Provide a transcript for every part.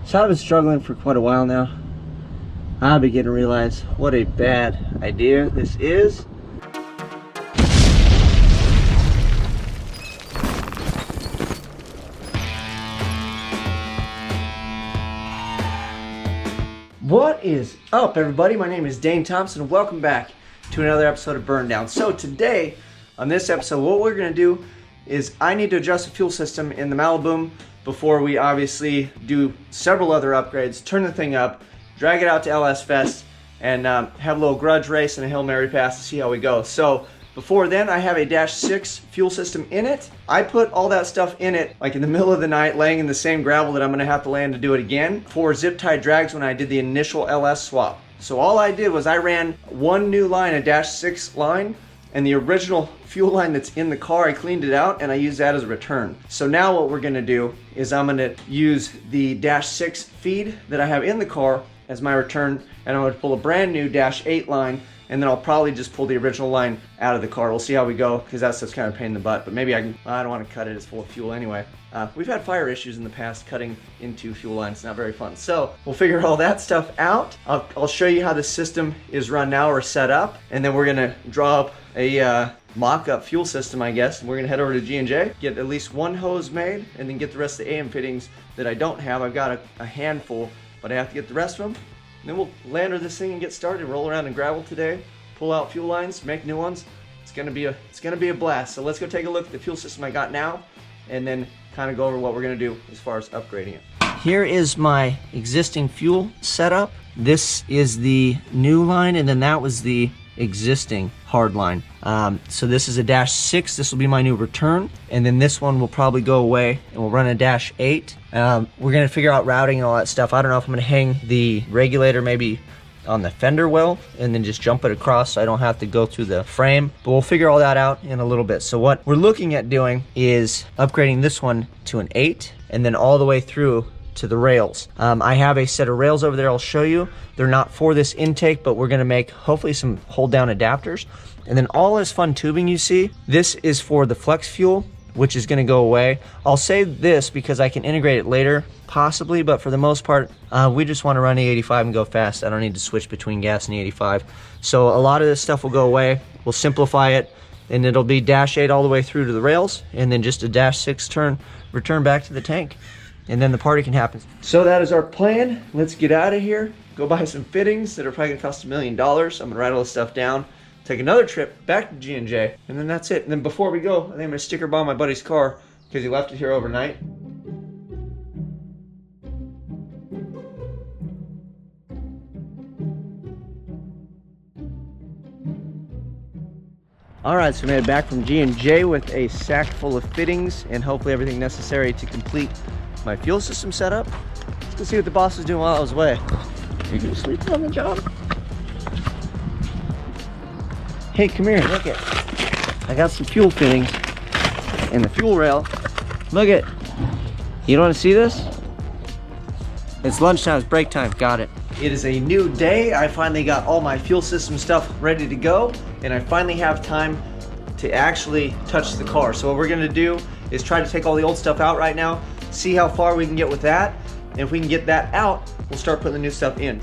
So I've been struggling for quite a while now. I'm beginning to realize what a bad idea this is. What is up, everybody? My name is Dane Thompson. Welcome back to another episode of Burndown. So today, on this episode, what we're going to do is I need to adjust the fuel system in the Maliboom before we obviously do several other upgrades, turn the thing up, drag it out to LS Fest, and have a little grudge race and a Hail Mary pass to see how we go. So before then, I have a -6 fuel system in it. I put all that stuff in it like in the middle of the night, laying in the same gravel that I'm gonna have to land to do it again for zip tie drags when I did the initial LS swap. So all I did was I ran one new line, a -6 line, and the original fuel line that's in the car, I cleaned it out and I used that as a return. So now what we're gonna do is I'm gonna use the -6 feed that I have in the car as my return, and I'm gonna pull a brand new -8 line, and then I'll probably just pull the original line out of the car. We'll see how we go, because that stuff's kind of a pain in the butt, but maybe I don't want to cut it, it's full of fuel anyway. We've had fire issues in the past cutting into fuel lines, not very fun. So we'll figure all that stuff out. I'll show you how the system is run now or set up, and then we're gonna draw up a mock-up fuel system, I guess. And we're gonna head over to G&J, get at least one hose made, and then get the rest of the AM fittings that I don't have. I've got a handful, but I have to get the rest of them. And then we'll lander this thing and get started. Roll around in gravel today, pull out fuel lines, make new ones. It's gonna be a blast. So let's go take a look at the fuel system I got now, and then kind of go over what we're gonna do as far as upgrading it. Here is my existing fuel setup. This is the new line, and then that was the existing hard line. So this is a -6. This will be my new return, and then this one will probably go away, and we'll run a -8. We're gonna figure out routing and all that stuff. I don't know if I'm gonna hang the regulator maybe on the fender well and then just jump it across so I don't have to go through the frame, but we'll figure all that out in a little bit. So what we're looking at doing is upgrading this one to an 8 and then all the way through to the rails. I have a set of rails over there I'll show you. They're not for this intake, but we're gonna make hopefully some hold down adapters. And then all this fun tubing you see, this is for the flex fuel, which is gonna go away. I'll save this because I can integrate it later, possibly, but for the most part, we just wanna run E85 and go fast. I don't need to switch between gas and E85. So a lot of this stuff will go away. We'll simplify it, and it'll be -8 all the way through to the rails, and then just a -6 return back to the tank. And then the party can happen. So that is our plan. Let's get out of here, go buy some fittings that are probably gonna cost $1 million. I'm gonna write all this stuff down, take another trip back to G&J, and then that's it. And then before we go, I think I'm gonna sticker bomb my buddy's car because he left it here overnight. All right, so we made it back from G&J with a sack full of fittings and hopefully everything necessary to complete my fuel system setup. Let's go see what the boss was doing while I was away. You can sleep on the job. Hey, come here, look it. I got some fuel fittings in the fuel rail. Look it. You don't want to see this? It's lunchtime, it's break time, got it. It is a new day. I finally got all my fuel system stuff ready to go, and I finally have time to actually touch the car. So what we're gonna do is try to take all the old stuff out right now, see how far we can get with that, and if we can get that out, we'll start putting the new stuff in.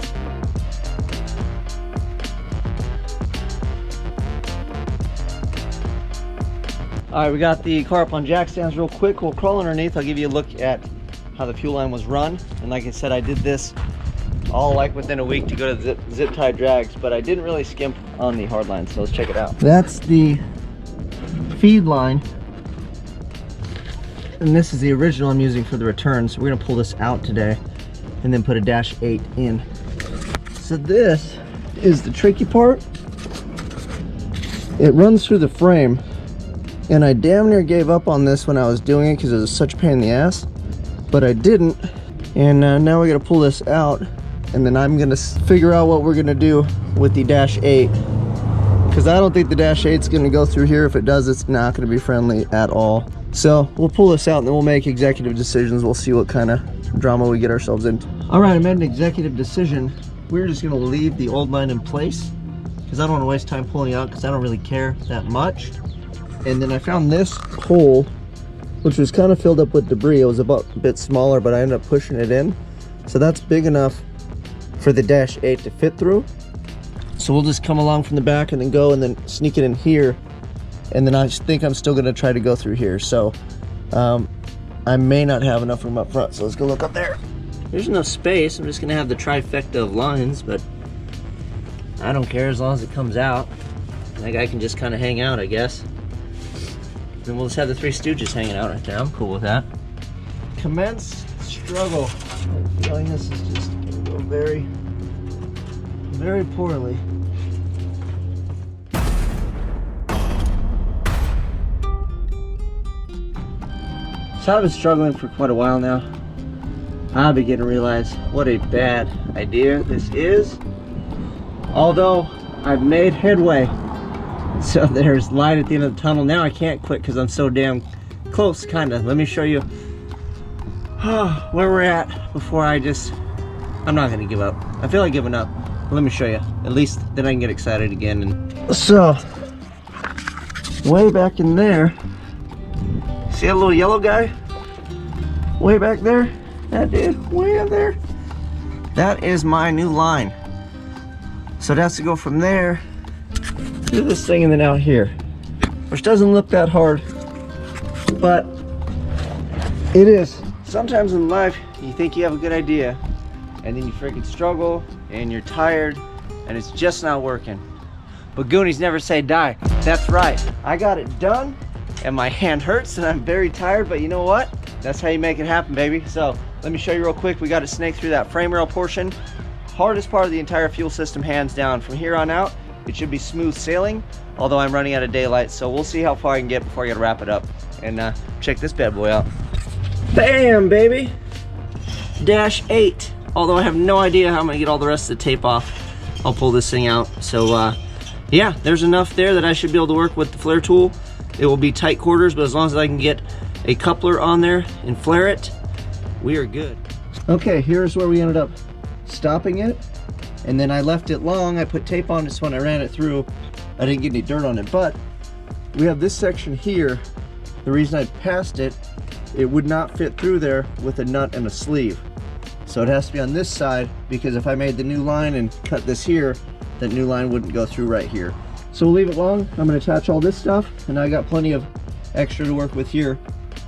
All right, we got the car up on jack stands real quick. We'll crawl underneath. I'll give you a look at how the fuel line was run. And like I said, I did this all like within a week to go to zip tie drags, but I didn't really skimp on the hard line, so let's check it out. That's the feed line, and this is the original I'm using for the return. So we're gonna pull this out today and then put a -8 in. So this is the tricky part. It runs through the frame, and I damn near gave up on this when I was doing it because it was such a pain in the ass, but I didn't. And now we're gonna pull this out, and then I'm gonna figure out what we're gonna do with the -8, because I don't think the -8's gonna go through here. If it does, it's not gonna be friendly at all. So we'll pull this out and then we'll make executive decisions. We'll see what kind of drama we get ourselves into. All right, I made an executive decision. We're just gonna leave the old line in place because I don't want to waste time pulling it out because I don't really care that much. And then I found this hole, which was kind of filled up with debris. It was about a bit smaller, but I ended up pushing it in. So that's big enough for the Dash 8 to fit through. So we'll just come along from the back and then go and then sneak it in here. And then I think I'm still gonna try to go through here. So I may not have enough room up front. So let's go look up there. There's enough space. I'm just gonna have the trifecta of lines, but I don't care as long as it comes out. That guy can just kind of hang out, I guess. Then we'll just have the Three Stooges hanging out right there. I'm cool with that. Commence struggle. I'm feeling this is just gonna go very, very poorly. So I've been struggling for quite a while now. I'll begin to realize what a bad idea this is. Although I've made headway. So there's light at the end of the tunnel. Now I can't quit because I'm so damn close, kinda. Let me show you where we're at before I'm not gonna give up. I feel like giving up. Let me show you. At least then I can get excited again. And so, way back in there, see that little yellow guy? Way back there? That dude, way up there? That is my new line. So it has to go from there to this thing and then out here. Which doesn't look that hard, but it is. Sometimes in life, you think you have a good idea, and then you freaking struggle, and you're tired, and it's just not working. But Goonies never say die. That's right. I got it done, and my hand hurts, and I'm very tired, but you know what? That's how you make it happen, baby. So, let me show you real quick. We got to snake through that frame rail portion. Hardest part of the entire fuel system, hands down. From here on out, it should be smooth sailing, although I'm running out of daylight, so we'll see how far I can get before I gotta wrap it up. And check this bad boy out. Bam, baby! Dash 8. Although I have no idea how I'm gonna get all the rest of the tape off. I'll pull this thing out. So yeah, there's enough there that I should be able to work with the flare tool. It will be tight quarters, but as long as I can get a coupler on there and flare it, we are good. Okay, here's where we ended up stopping it. And then I left it long. I put tape on it so when I ran it through, I didn't get any dirt on it. But we have this section here. The reason I passed it, it would not fit through there with a nut and a sleeve. So it has to be on this side, because if I made the new line and cut this here, that new line wouldn't go through right here. So we'll leave it long. I'm gonna attach all this stuff, and I got plenty of extra to work with here,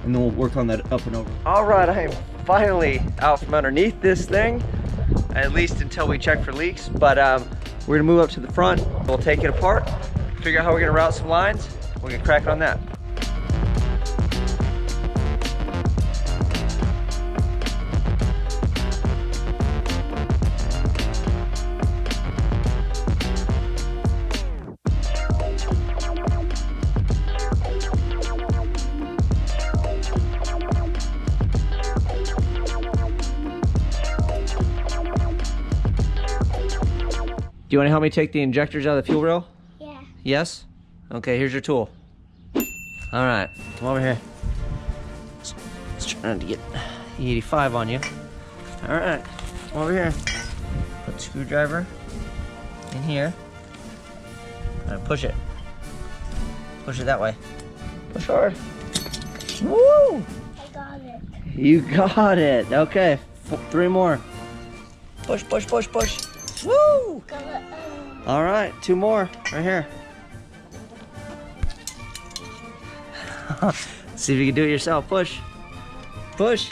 and then we'll work on that up and over. All right, I am finally out from underneath this thing, at least until we check for leaks. But we're gonna move up to the front. We'll take it apart, figure out how we're gonna route some lines. We're gonna crack on that. Do you want to help me take the injectors out of the fuel rail? Yeah. Yes? Okay, here's your tool. All right, come over here. Let's try to get the 85 on you. All right, come over here. Put the screwdriver in here. And push it. Push it that way. Push hard. Woo! I got it. You got it. Okay, 3 more. Push, push, push, push. Woo! All right, 2 more right here. See if you can do it yourself. Push, push,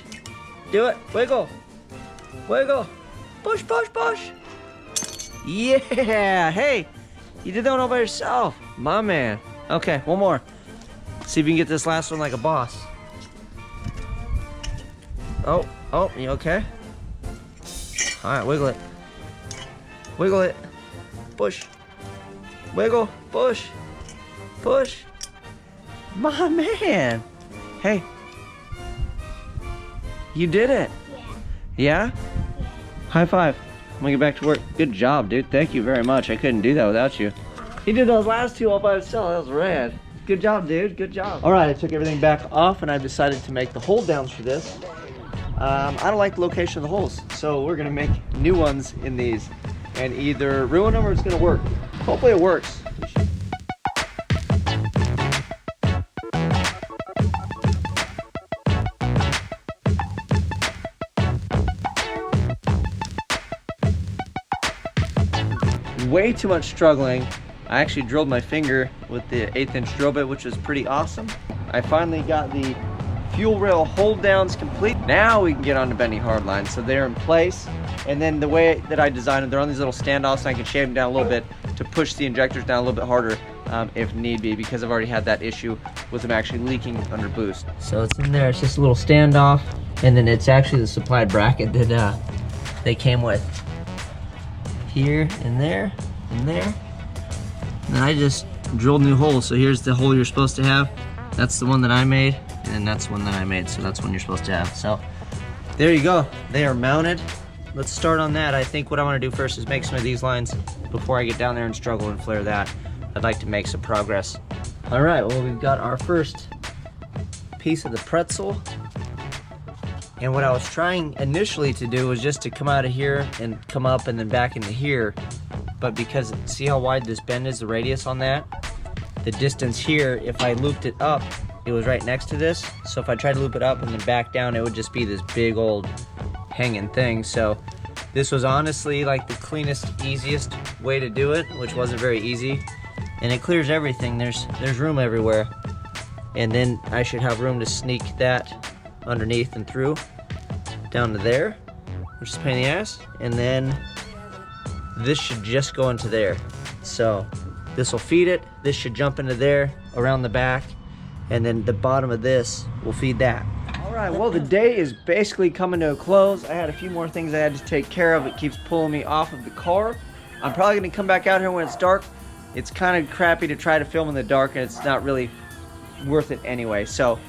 do it. Wiggle, wiggle, push, push, push. Yeah, hey, you did that one all by yourself, my man. Okay, 1 more. See if you can get this last one like a boss. Oh, you okay? All right, wiggle it. Wiggle it. Push. Wiggle. Push. Push. My man. Hey. You did it. Yeah? High five. I'm gonna get back to work. Good job, dude. Thank you very much. I couldn't do that without you. He did those last 2 all by himself. That was rad. Good job, dude. Good job. All right, I took everything back off and I've decided to make the hold downs for this. I don't like the location of the holes, so we're gonna make new ones in these and either ruin them or it's gonna work. Hopefully it works. way too much struggling. I actually drilled my finger with the 1/8 inch drill bit, which was pretty awesome. I finally got the fuel rail hold downs complete. Now we can get on to bending hard lines. So they're in place. And then the way that I designed them, they're on these little standoffs, and I can shave them down a little bit to push the injectors down a little bit harder if need be, because I've already had that issue with them actually leaking under boost. So it's in there, it's just a little standoff, and then it's actually the supplied bracket that they came with. Here and there and there. And then I just drilled new holes. So here's the hole you're supposed to have. That's the one that I made, and that's the one that I made, so that's one you're supposed to have. So there you go, they are mounted. Let's start on that. I think what I want to do first is make some of these lines before I get down there and struggle and flare that. I'd like to make some progress. All right, well, we've got our first piece of the pretzel. And what I was trying initially to do was just to come out of here and come up and then back into here. But because, see how wide this bend is, the radius on that? The distance here, if I looped it up, it was right next to this. So if I tried to loop it up and then back down, it would just be this big old hanging thing. So this was honestly like the cleanest, easiest way to do it, which wasn't very easy. And it clears everything. There's room everywhere. And then I should have room to sneak that underneath and through down to there, which is a pain in the ass. And then this should just go into there. So this will feed it. This should jump into there around the back. And then the bottom of this will feed that. All right, well, the day is basically coming to a close. I had a few more things I had to take care of. It keeps pulling me off of the car. I'm probably gonna come back out here when it's dark. It's kind of crappy to try to film in the dark, and it's not really worth it anyway. So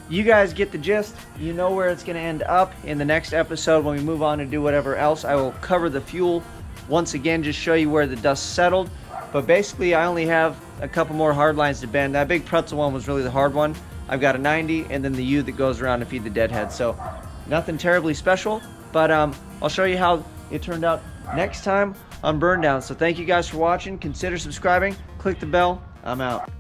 you guys get the gist. You know where it's gonna end up. In the next episode, when we move on to do whatever else, I will cover the fuel once again, just show you where the dust settled. But basically, I only have a couple more hard lines to bend. That big pretzel one was really the hard one. I've got a 90 and then the U that goes around to feed the deadhead. So nothing terribly special, but I'll show you how it turned out next time on Burndown. So thank you guys for watching. Consider subscribing. Click the bell. I'm out.